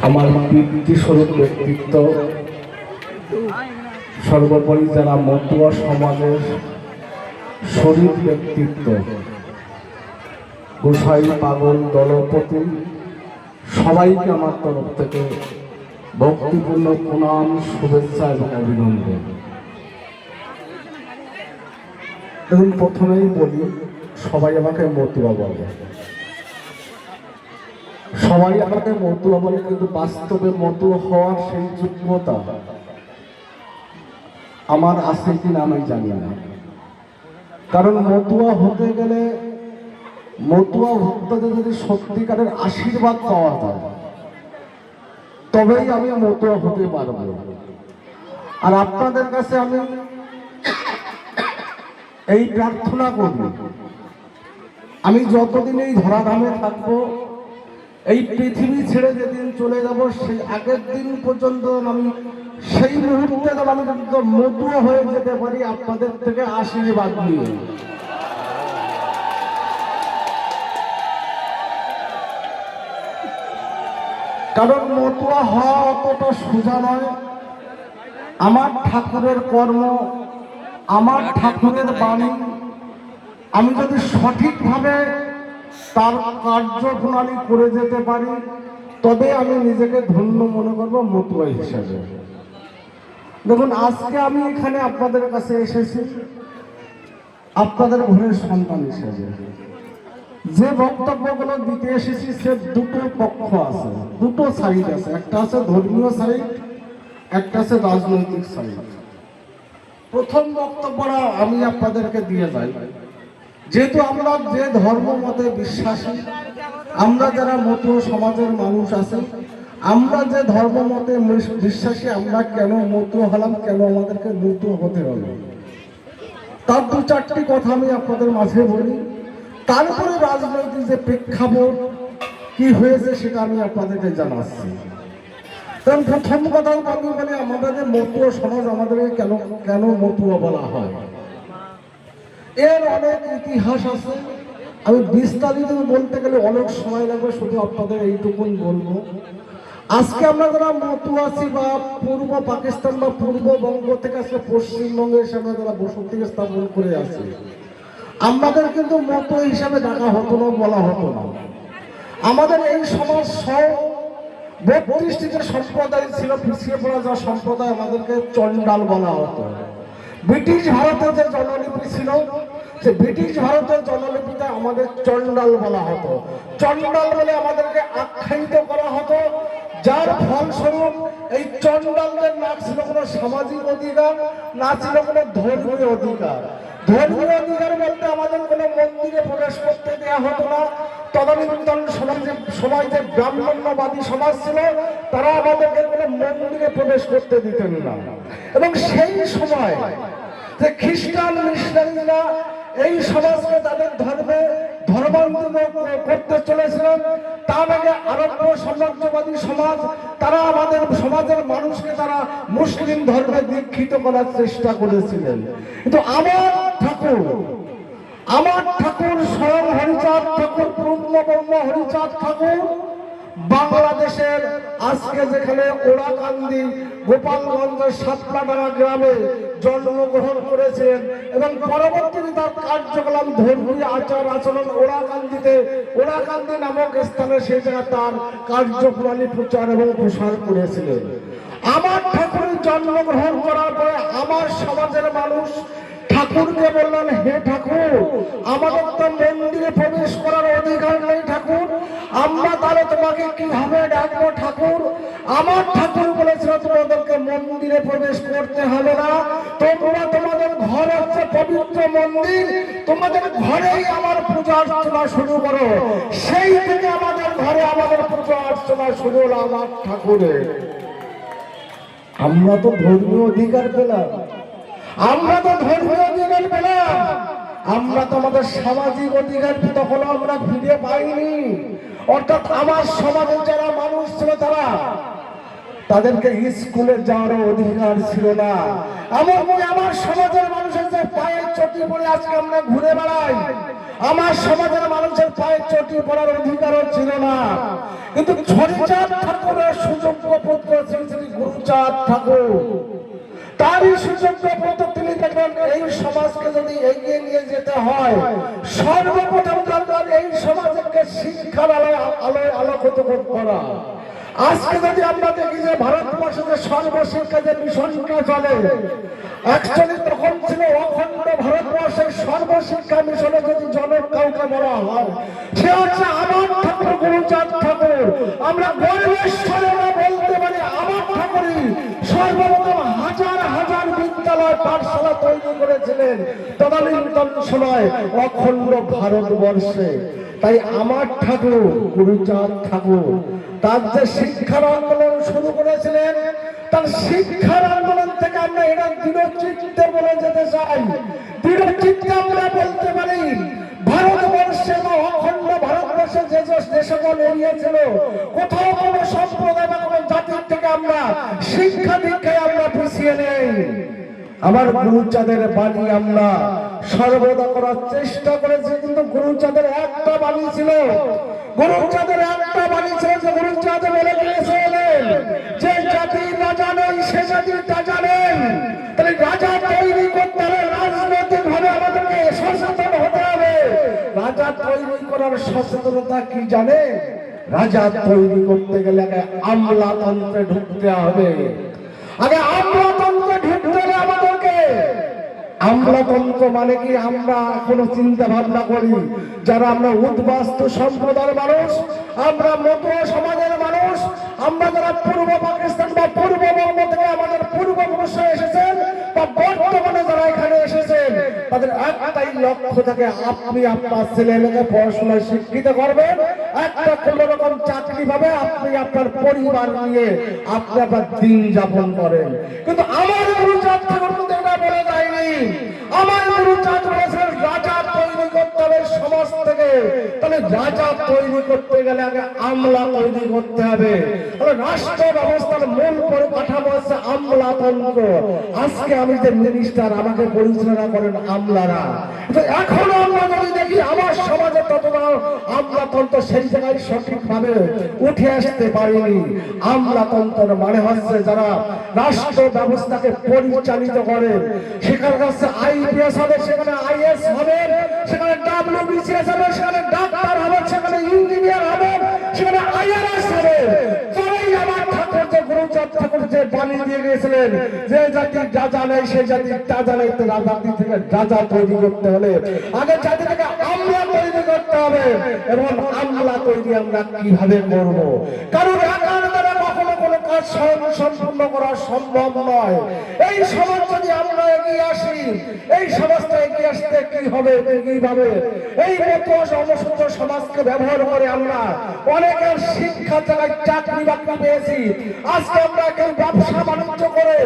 আমার পিতৃস্বরূপ ব্যক্তিত্ব, সর্বোপরি যারা মতুয়া সমাজের শরীর ব্যক্তিত্ব, গোসাই, পাগল, দলপতি, সবাইকে আমার তরফ থেকে ভক্তিপূর্ণ প্রণাম, শুভেচ্ছা এবং অভিনন্দন। দেখুন, প্রথমেই বলি, সবাই আমাকে মতুয়া বলে, সবাই আমাকে মতুয়া বলে, কিন্তু বাস্তবে মতুয়া হওয়ার সেই যোগ্যতা আমার আছে কিনা আমি জানি না। কারণ মতুয়া হতে গেলে, মতুয়া ভক্তদের যদি সত্যিকারের আশীর্বাদ পাওয়া যায় তবেই আমি মতুয়া হতে পারবো। আর আপনাদের কাছে আমি এই প্রার্থনা করব, আমি যতদিন এই ধরাধামে থাকবো, এই পৃথিবী ছেড়ে যেদিন চলে যাব, সেই আগের দিন পর্যন্ত আমি, সেই মুহূর্তে আমি মতুয়া হয়ে যেতে পারি আপনাদের থেকে আশীর্বাদ নিয়ে। কারণ মতুয়া হওয়া অতটা সোজা নয়। আমার ঠাকুরের কর্ম, আমার ঠাকুরের বাণী আমি যদি সঠিকভাবে তার কার্যপ্রণালী করে যেতে পারি, তবে আমি নিজেকে ধন্য মনে করবো মতুয়া হিসাবে। দেখুন, আজকে আমি এখানে আপনাদের কাছে এসেছি আপনাদের ঘরের সন্তান হিসেবে। যে বক্তব্যগুলো দিতে এসেছি, সে দুটো পক্ষ আছে, দুটো সাইড আছে। একটা আছে ধর্মীয় সাইড, একটা আছে রাজনৈতিক সাইড। প্রথম বক্তব্যটা আমি আপনাদেরকে দিয়ে যাই। যেহেতু আমরা যে ধর্ম মতে বিশ্বাসী, আমরা যারা মতুয়া সমাজের মানুষ আছি, আমরা যে ধর্ম মতে বিশ্বাসী, আমরা কেন মতুয়া হলাম, কেন আমাদেরকে মতুয়া হতে হলো, তার দু চারটি কথা আমি আপনাদের মাঝে বলি। তারপরে রাজনৈতিক যে প্রেক্ষাপট কি হয়েছে সেটা আমি আপনাদেরকে জানাচ্ছি। কারণ প্রথম কথা আমি বলি, আমাদের যে মতুয়া সমাজ, আমাদেরকে কেন কেন মতুয়া বলা হয়, এর অনেক ইতিহাস আছে। আমি বিস্তারিত বলতে গেলে অনেক সময় লাগবে, শুধু আপনাদের এইটুকুন বলবো। আজকে আমরা যারা মতুয়া আছি, বা পূর্ব পাকিস্তান বা পূর্ববঙ্গ থেকে আজকে পশ্চিমবঙ্গে এসে আমরা যারা বসতি স্থাপন করে আছি, আমাদের কিন্তু মতুয়া হিসাবে ডাকা হতো না, বলা হতো না। আমাদের এই সমাজ 32টি যে সম্প্রদায় ছিল, পিছিয়ে পড়া যা সম্প্রদায়, আমাদেরকে চন্ডাল বলা হতো। ব্রিটিশ ভারতের যে জনলিপি ছিল, সে ব্রিটিশ ভারতের জনলিপিতে আমাদের চন্ডাল বলা হতো। চন্ডাল বলে আমাদেরকে আখ্যায়িত করা হতো, যার ফলস্বরূপ এই চন্ডালদের না ছিল কোনো সামাজিক অধিকার, না ছিল কোনো ধর্মীয় অধিকার। ধর্মীয় অধিকার বলতে আমাদের কোনো মন্দিরে প্রবেশ করতে দেওয়া হতো না। তদানীন্তন সময় যে ব্রাহ্মণ্যবাদী সমাজ ছিল, তারা আমাদেরকে কোনো মন্দিরে প্রবেশ করতে দিতেন না। এবং সেই সময় যে খ্রিস্টান মিশনারিরা এই সমাজকে তাদের ধর্মে ধর্মান্তরিত করতে চলেছিলেন, তার আগে আরব সাম্রাজ্যবাদী সমাজ, তারা আমাদের সমাজের মানুষকে তারা মুসলিম ধর্মে দীক্ষিত করার চেষ্টা করেছিলেন। কিন্তু আমার ঠাকুর স্বয়ং হরিচাঁদ ঠাকুর, পূর্ণব্রহ্ম হরিচাঁদ ঠাকুর, বাংলাদেশের আজকে যেখানে ওরাকান্দি, গোপালগঞ্জের সাতলাডাঙ্গা গ্রামে জন্মগ্রহণ করেছেন, এবং পরবর্তীতে তার কার্যকলাপ, ধর্মীয় আচার আচরণ ওরাকান্দি নামক স্থানে সেই জায়গায় তার কার্যপ্রণালী প্রচার এবং প্রসার করেছিলেন। আমার ঠাকুরের জন্মগ্রহণ করার পরে আমার সমাজের মানুষ ঠাকুরকে বললেন, হে ঠাকুর, আমাদের তো মন্দিরে প্রবেশ করার অধিকার নেই ঠাকুর, আমরা তাহলে তোমাকে কিভাবে ডাকবো ঠাকুর? আমার ঠাকুর বলেছিল, তোমাদেরকে মন্দিরে প্রবেশ করতে হবে না, তোমরা তোমাদের ঘর হচ্ছে পবিত্র মন্দির, তোমাদের ঘরেই আমার পূজা অর্চনা শুরু করো। সেই থেকে আমাদের ঘরে আমাদের পূজা অর্চনা শুরু হলো আমার ঠাকুরের। আমরা তো ধর্মীয় অধিকার পেলাম, আমরা তো ধর্মীয় অধিকার পেলাম, আমরা তো আমাদের সামাজিক অধিকার তখন আমরা ফিরে পাইনি। অর্থাৎ আমার সমাজে যারা মানুষ ছিল, তাদেরকে স্কুলে যাওয়ার অধিকার ছিল না। এমনকি আমার সমাজের মানুষের যে পায়ের চটি পরে আজকে আমরা ঘুরে বেড়াই, আমার সমাজের মানুষের পায়ের চটি পড়ার অধিকারও ছিল না। কিন্তু হরিচাঁদ ঠাকুরের সুযোগ শ্রী শ্রী গুরুচাঁদ ঠাকুর। তারই সুযোগ্য মতো তিনি দেখবেন এই সমাজকে যদি এগিয়ে নিয়ে যেতে হয়, সর্বপ্রথম দরকার এই সমাজকে শিক্ষার আলোয় আলোকিত করা। আজকে যদি আমরা দেখি যে ভারতবর্ষে যে সর্বশিক্ষা যে মিশনটা চলে, অ্যাকচুয়ালি তখন ছিল অখণ্ড ভারতবর্ষের সর্বশিক্ষা মিশনে যদি জনক কাউকে বলা হয়, সে হচ্ছে আমার ঠাকুর গুরুচাঁদ ঠাকুর। আমরা গর্বের সঙ্গে বলতে পারি আমার ঠাকুরই সর্বপ্রথম হাজার হাজার বিদ্যালয় পাঠশালা তৈরি করেছিলেন তদানীন্তন সময় অখণ্ড ভারতবর্ষে। তাই আমার ঠাকুর গুরুচাঁদ ঠাকুর তার যে শিক্ষার আন্দোলন শুরু করেছিলেন, তার শিক্ষার আন্দোলন থেকে আমরা এটা দৃঢ় চিত্তে বলে যেতে চাই, দৃঢ় চিত্তে আমরা বলতে পারি ভারতবর্ষে বা অখণ্ড ভারতবর্ষে যে সকল এরিয়া ছিল, কোথাও কোনো সম্প্রদায় বা কোনো জাতির থেকে আমরা শিক্ষা দীক্ষায় আমরা পিছিয়ে নেই। আমার গুরুচাঁদের বাণী আমরা সর্বদা করার চেষ্টা করেছি, কিন্তু গুরুচাঁদের একটা বাণী ছিল, গুরুচাঁদের একটা বাণী ছিল যে গুরুচাঁদ বলে গিয়েছিলেন যে জাতির রাজা নেই সে জাতির রাজা নেই। তাহলে রাজা তৈরি করতে হলে রাজনৈতিক ভাবে আমাদেরকে সচেতন হতে হবে। রাজা তৈরি করার সচেতনতা কি জানে? রাজা তৈরি করতে গেলে আগে আমলাতন্ত্রে ঢুকতে হবে। আগে আমলাতন্ত্রে ঢুকতে হলে আমাদেরকে আমলাতন্ত্র মানে কি আমরা এখনো চিন্তা ভাবনা করি যারা আমরা উদ্বাস্তু সম্প্রদায়ের মানুষ, আমরা মতুয়া সমাজের মানুষ, আমরা যারা পূর্ব পাকিস্তান বা পূর্ববঙ্গ থেকে আমাদের পূর্বপুরুষরা এসেছেন বা বর্তমানে যারা এখানে এসেছেন, তাদের একটাই লক্ষ্য থাকে আপনি আপনার ছেলে মেয়েকে পড়াশোনায় শিক্ষিত করবেন, একটা কোন রকম চাকরি পাবে, আপনি আপনার পরিবার নিয়ে আপনি আপনার দিন যাপন করেন। কিন্তু আমার গুরুচাঁদ ঠাকুর এটা বলে যায়নি। আমার গুরুচাঁদ বলেছেন রাজা তৈরি করতে হবে সমাজ থেকে। তাহলে রাজা তৈরি করতে গেলে আগে আমলা তৈরি করতে হবে। তাহলে রাষ্ট্র ব্যবস্থার মূল পরিকাঠামো হচ্ছে আমলাতন্ত্র। আজকে আমি যে মিনিস্টার আমাকে পরিচালনা করেন আমলারা, এখনো আমরা যদি দেখি আমার সমাজে ততটা আমলাতন্ত্র সেই জায়গায় সঠিকভাবে উঠে আসতে পারেনি। আমলাতন্ত্র মানে হচ্ছে যারা রাষ্ট্র ব্যবস্থাকে পরিচালিত করে, সেখানে হচ্ছে আইপিএস হবে, সেখানে আইএস হবে, সেখানে ডাব্লিউবিসিএস হবে, সেখানে ডাক্তার হবে, সেখানে ইঞ্জিনিয়ার হবে, সেখানে আইআরএস হবে। তাই আমার ঠাকুর যে গুরুচাঁদ ঠাকুর যে বাণী দিয়ে গিয়েছিলেন যে জাতির রাজা নেই সে জাতির রাজা নেই, তো জাতি থেকে রাজা তৈরি করতে হলে আগে জাতি থেকে আমলা তৈরি করতে হবে। এবং আমলা তৈরি আমরা কিভাবে করব? কারণ একার দ্বারা কখনো কোনো কাজ সম্পূর্ণ করা সম্ভব নয়। এই সমাজ যদি আমরা এগিয়ে আসি, এই সমাজটা এগিয়ে আসতে কি হবে, কিভাবে এই মতো অনুসূচিত সমাজকে ব্যবহার করে আমরা অনেকের শিক্ষা জায়গায় চাকরি বাকরি পেয়েছি। আজকে আমরা কেউ ব্যবসা বাণিজ্য করে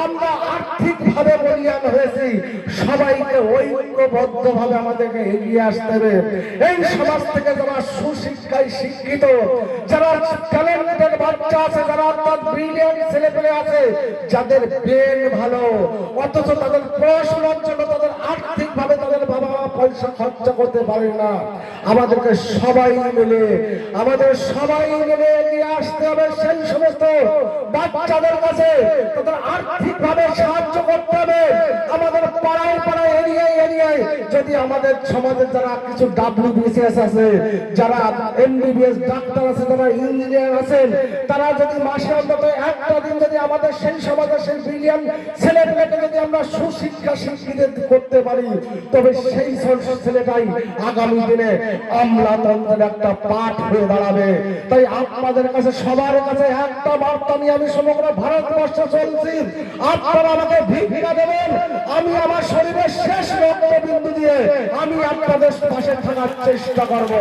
আমরা আর্থিক ভাবে বলিয়ান হয়েছি। সবাইকে ঐক্যবদ্ধ ভাবে আমাদেরকে এগিয়ে আসতে হবে। এই সমাজ থেকে যারা সুশিক্ষায় শিক্ষিত, যারা ট্যালেন্টেড বাচ্চা আছে, যারা অর্থাৎ ব্রিলিয়ান্ট ছেলেপেলে আছে, যাদের ব্রেন ভালো, অথচ তাদের পড়াশোনার জন্য তাদের আর্থিক ভাবে তাদের বাবা মা পয়সা খরচা করতে পারে না, আমাদেরকে সবাই মিলে এগিয়ে আসতে হবে। সেই সমস্ত বাচ্চাদের কাছে তাদের আর্থিক ভাবে সাহায্য করতে হবে। আমাদের পাড়ায় পাড়ায় এরিয়ায় যদি আমাদের সমাজের যারা কিছু ডাব্লিউবিসিএস আছে, যারা এমবিবিএস ডাক্তার আছে, যারা ইঞ্জিনিয়ার আছেন, তারা যদি মাসে অন্তত একটা দিন যদি আমাদের সেই সমাজের সেই বিলিয়ন ছেলেমেয়েকে যদি আমরা সুশিক্ষা শিক্ষিত করতে পারি, তবে সেই ছেলেটাই আগামী দিনে আমলাতন্ত্রের একটা পাঠ হয়ে দাঁড়াবে। তাই আপনাদের কাছে সবার কাছে একটা বার্তা নিয়ে আমি সমগ্র ভারতবর্ষে চলছি, আপনারা আমাকে ভিক্ষা দেবেন, আমি আমার শরীরের শেষ রক্তবিন্দু দিয়ে আমি আপনাদের পাশে থাকার চেষ্টা করব।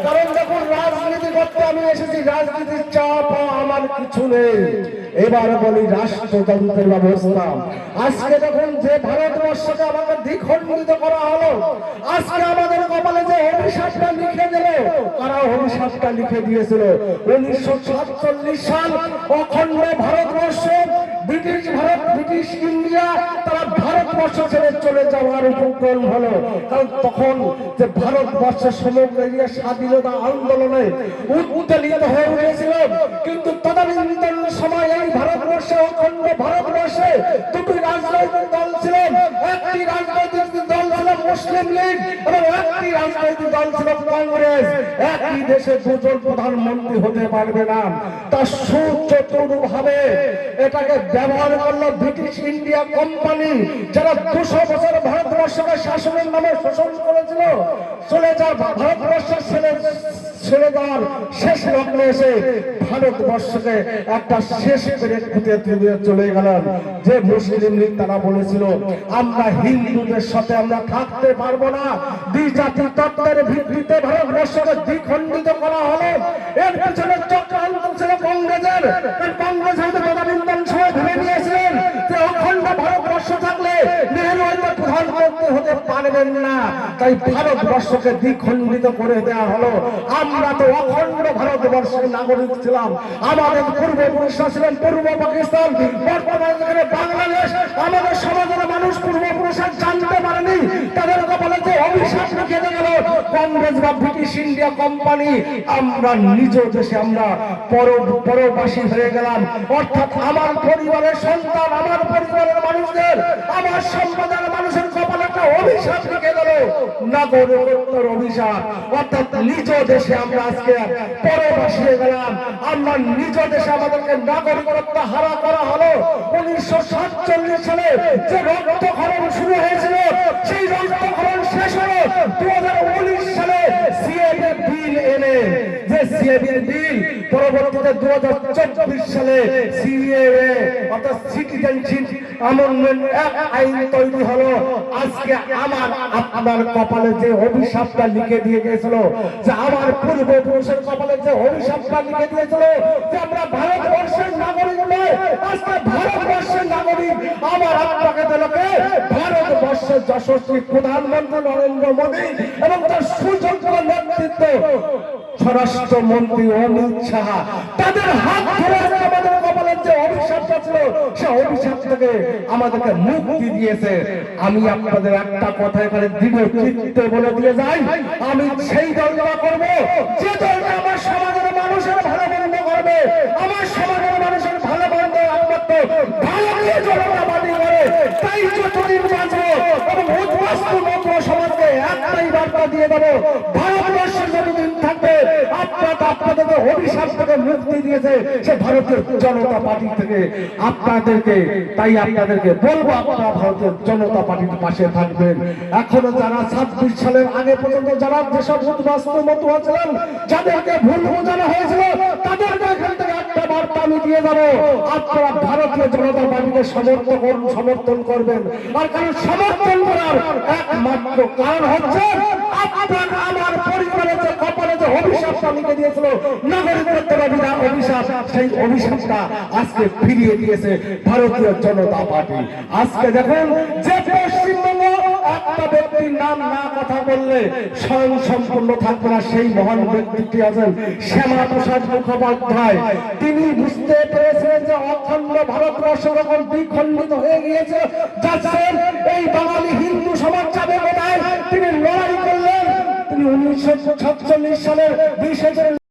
কারণ দেখুন, রাজনীতি করতে আমি এসেছি, রাজনীতির চাপ আমার কিছু নেই। এবার বলি রাষ্ট্রযন্ত্রের ব্যবস্থা। আজকে দেখুন যে ভারতবর্ষকে আমাকে দ্বিখণ্ডিত করা হলো, আজকে আমাদের কপালে যে অভিশাপটা লিখে দিল, কারা অভিশাপটা লিখে দিয়েছিল? 1947 সাল অখণ্ড ভারতবর্ষ, ব্রিটিশ ইন্ডিয়া তারা ভারতবর্ষ ছেড়ে চলে যাওয়ার উপক্রম হলো। কারণ তখন যে ভারতবর্ষের সমগ্র এরিয়া স্বাধীনতা আন্দোলনে উত্তেলিত হয়ে উঠেছিল, কিন্তু তদানীন্তন সময় এই ভারত ভারতবর্ষে, অখণ্ড ভারতবর্ষে দুটি রাজনৈতিক দল ছিল। একটি রাজনৈতিক দল ছিল মুসলিম লীগ এবং একটি রাজনৈতিক দল ছিল কংগ্রেস। একই দেশে দুজন প্রধানমন্ত্রী হতে পারবে না, তা সুচতুরভাবে এটাকে ব্যবহার করলো ব্রিটিশ ইন্ডিয়া কোম্পানি, যারা 200 বছর ভারতবর্ষকে শাসনের নামে শোষণ করেছিল। চলে যাওয়ার ভারতবর্ষের ছেড়ে দেওয়ার শেষ লগ্নে এসে ভারতবর্ষকে একটা শেষ পেরে খুঁজে তুলে চলে গেলেন। যে মুসলিম লীগ তারা বলেছিল আমরা হিন্দুদের সাথে আমরা থাকতে পারবো না, দ্বিজাতি তত্ত্বের ভিত্তিতে ভারতবর্ষকে দ্বিখণ্ডিত করা হলো। এর পেছনে চক্রান্ত ছিল কংগ্রেসের। কংগ্রেস হয়তো তদানীন্তন সময় ভেবে নিয়েছিলেন যে অখণ্ড ভারতবর্ষ থাকলে নেহেরু হয়তো প্রধানমন্ত্রী হতে পারবেন না, তাই ভারতবর্ষকে দ্বিখণ্ডিত করে দেওয়া হলো। আমরা তো অখণ্ড ভারতবর্ষের নাগরিক ছিলাম, আমাদের পূর্বপুরুষরা ছিলেন পূর্ব পাকিস্তান, বর্তমানে যেখানে বাংলাদেশ। আমাদের সমাজের মানুষ পূর্বপুরুষরা জানতে পারেনি, তাদের কপালে যে অভিশাপ লিখে গেল কংগ্রেস বা ব্রিটিশ ইন্ডিয়া কোম্পানি। আমরা নিজ দেশে আমরা পরবাসী হয়ে গেলাম, অর্থাৎ আমার পরিবারের সন্তান, আমার পরিবারের মানুষদের, আমার সম্প্রদায়ের মানুষের কপালে একটা অভিশাপ লিখে গেল, নাগরিকত্বের অভিশাপ। অর্থাৎ নিজ দেশে আমরা আজকে পরবাসী হয়ে গেলাম, আমরা নিজ দেশে আমাদেরকে নাগরিকত্ব হারা করা হলো। 1947 সালে যে রক্তক্ষরণ শুরু হয়েছিল, সেই রক্তক্ষরণ শেষ হলো 2019 সালে সিএএ বিল এনে। যে সিএএ বিল পরবর্তীতে 2024 সালে সিএএ অর্থাৎ সিটিজেনশিপ অ্যামেন্ডমেন্ট অ্যাক্ট আইন তৈরি হলো। আজকে আমার আপনার কপালে যে অভিশাপটা লিখে দিয়ে গিয়েছিল, যে আমার পূর্বপুরুষের কপালে যে অভিশাপটা লিখে দিয়েছিল যে আমরা ভারতবর্ষের নাগরিক নয়, আজকে ভারতবর্ষের নাগরিক আমার আপনাকে দিলকে ভারতবর্ষের যশস্বী প্রধানমন্ত্রী নরেন্দ্র মোদী এবং তার সুযোগ্য নেতৃত্ব স্বরাষ্ট্রমন্ত্রী অমিত শাহ, তাদের হাত ধরে আমাদের কপালের যে অভিশাপটা ছিল সে অভিশাপ থেকে আমাদেরকে মুক্তি দিয়েছে। আমি আপনাদের একটা কথা এখানে দৃঢ় চিত্তে বলে দিয়ে যাই, আমি সেই দলটা করবো যে দলটা আমার সমাজের মানুষের ভালো মন্দ করবে, আমার সমাজের মানুষের ভালো মন্দ একমাত্র ভারতীয় জনতা পার্টি করে। তাই যতদিন বাঁচবো এবং উদ্বাস্তু নব্য সমাজকে একটাই বার্তা দিয়ে দেবো, ভারতবর্ষের যতদিন থাকবে আপনাদের অভিশাপ থেকে মুক্তি দিয়েছে সে ভারতীয় জনতা পার্টি থেকে আপনাদেরকে। তাই আপনাদেরকে বলবো আপনারা ভারতীয় জনতা পার্টির পাশে থাকবেন। এখনো যারা 26 সালের আগে পর্যন্ত যারা যেসব উদ্বাস্তু মতুয়া ছিলেন, যাদেরকে ভুল বোঝানো হয়েছিল, তাদেরকে এখান থেকে একটা বার্তা আমি দিয়ে যাবো, আপনারা ভারতীয় জনতা পার্টিকে সমর্থন করবেন। আর কারণ সমর্থন করার একমাত্র কারণ হচ্ছে আপনার আমার পরিবারের যে কপালে যে অভিশাপটা লিখে দিয়েছিল নাগরিকত্বের অভিশাপ, সেই অভিশাপটা আজকে ফিরিয়ে দিয়েছে ভারতীয় জনতা পার্টি। আজকে দেখুন যে পশ্চিমবঙ্গ একটা ব্যক্তির নাম না কথা বললে স্বয়ং সম্পূর্ণ থাকবে না, সেই মহান ব্যক্তিটি আছেন শ্যামাপ্রসাদ মুখোপাধ্যায়। তিনি বুঝতে পেরেছিলেন যে অখণ্ড ভারতবর্ষ যখন দ্বিখণ্ডিত হয়ে গিয়েছে, যাচ্ছেন এই বাঙালি হিন্দু সমাজ যাবে কোথায়, তিনি লড়াই করলেন। তিনি 1946 সালের 20